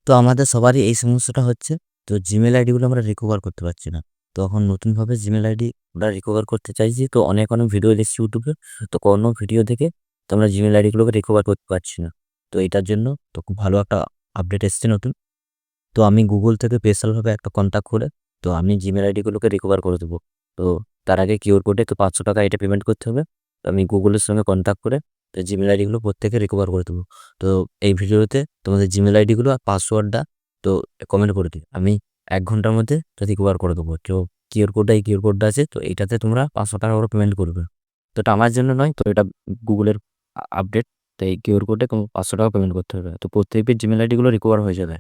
তো আমাদের সবারই এই সমস্যাটা হচ্ছে। তো জিমেল আইডিগুলো আমরা রিকভার করতে পারছি না। তো এখন নতুনভাবে জিমেল আইডি আমরা রিকভার করতে চাইছি। তো অনেক ভিডিও দেখছি ইউটিউবে। তো কোনো ভিডিও দেখে তো আমরা জিমেল আইডিগুলোকে রিকভার করতে পারছি না। তো এটার জন্য তো খুব ভালো একটা আপডেট এসছে নতুন। তো আমি গুগল থেকে স্পেশালভাবে একটা কন্ট্যাক্ট করে তো আমি জিমেল আইডিগুলোকে রিকভার করে দেবো। তো তার আগে কিউআর কোডে তো 500 টাকা এটা পেমেন্ট করতে হবে। তো আমি গুগলের সঙ্গে কন্ট্যাক্ট করে তো জিমেল আইডিগুলো প্রত্যেকে রিকভার করে দেবো। তো এই ভিডিওতে তোমাদের জিমেল আইডিগুলো আর পাসওয়ার্ডটা তো কমেন্ট করে দিও। আমি 1 ঘন্টার মধ্যে তো রিকভার করে দেবো। তো এই কিউআর কোডটা আছে, তো এইটাতে তোমরা 500 টাকা করে পেমেন্ট করবে। তো এটা আমার জন্য নয়, তো এটা গুগলের আপডেট। তো এই কিউআর কোডে 500 টাকা পেমেন্ট করতে হবে। তো প্রত্যেকের জিমেল আইডিগুলো রিকভার হয়ে যাবে।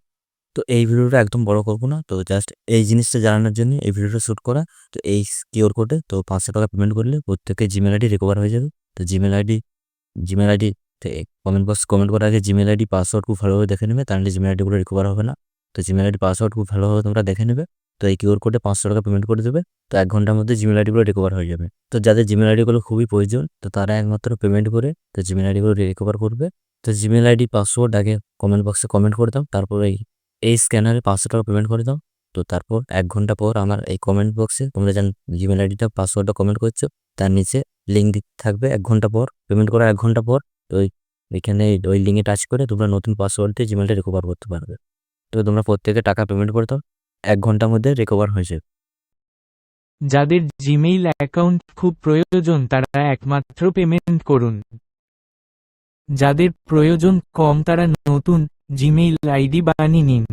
তো এই ভিডিওটা একদম বড় করবো না, তো জাস্ট এই জিনিসটা জানানোর জন্য এই ভিডিওটা শ্যুট করা। তো এই কিউআর কোডে তো 500 টাকা পেমেন্ট করলে প্রত্যেকের জিমেল আইডি রিকভার হয়ে যাবে। তো জিমেল আইডি কমেন্ট করার আগে জিমেল আইডি পাসওয়ার্ড খুব ভালোভাবে দেখে নেবে, তাহলে জিমেল আইডিগুলো রিকভার হবে না। তো জিমেল আইডি পাসওয়ার্ড খুব ভালোভাবে তোমরা দেখে নেবে। তো এই কিউআর কোডে 500 টাকা পেমেন্ট করে দেবে। তো 1 ঘন্টার মধ্যে জিমেল আইডিগুলো রিকভার হয়ে যাবে। তো যাদের জিমেল আইডিগুলো খুবই প্রয়োজন, তো তারা একমাত্র পেমেন্ট করে তো জিমেল আইডিগুলো রিকভার করবে। তো জিমেল আইডি পাসওয়ার্ড আগে কমেন্ট বক্সে কমেন্ট করে দাও, তারপর এই স্ক্যানারে 500 টাকা পেমেন্ট করে দাও। তো তারপর 1 ঘন্টা পর আমার এই কমেন্ট বক্সে তোমরা যেন জিমেল আইডিটা পাসওয়ার্ডটা কমেন্ট করছো, তার নিচে লিঙ্ক দিতে থাকবে 1 ঘন্টা পর, পেমেন্ট করার 1 ঘন্টা পর। তো ওইখানে ওই লিঙ্কে টাচ করে তোমরা নতুন পাসওয়ার্ড দিয়ে জিমেলটা রিকভার করতে পারবে। তো তোমরা প্রত্যেকে টাকা পেমেন্ট করে দাও, 1 ঘন্টার মধ্যে রিকভার হয়ে যাবে। যাদের জিমেইল অ্যাকাউন্ট খুব প্রয়োজন তারা একমাত্র পেমেন্ট করুন। যাদের প্রয়োজন কম তারা নতুন জিমেইল আইডি বানিয়ে নিন।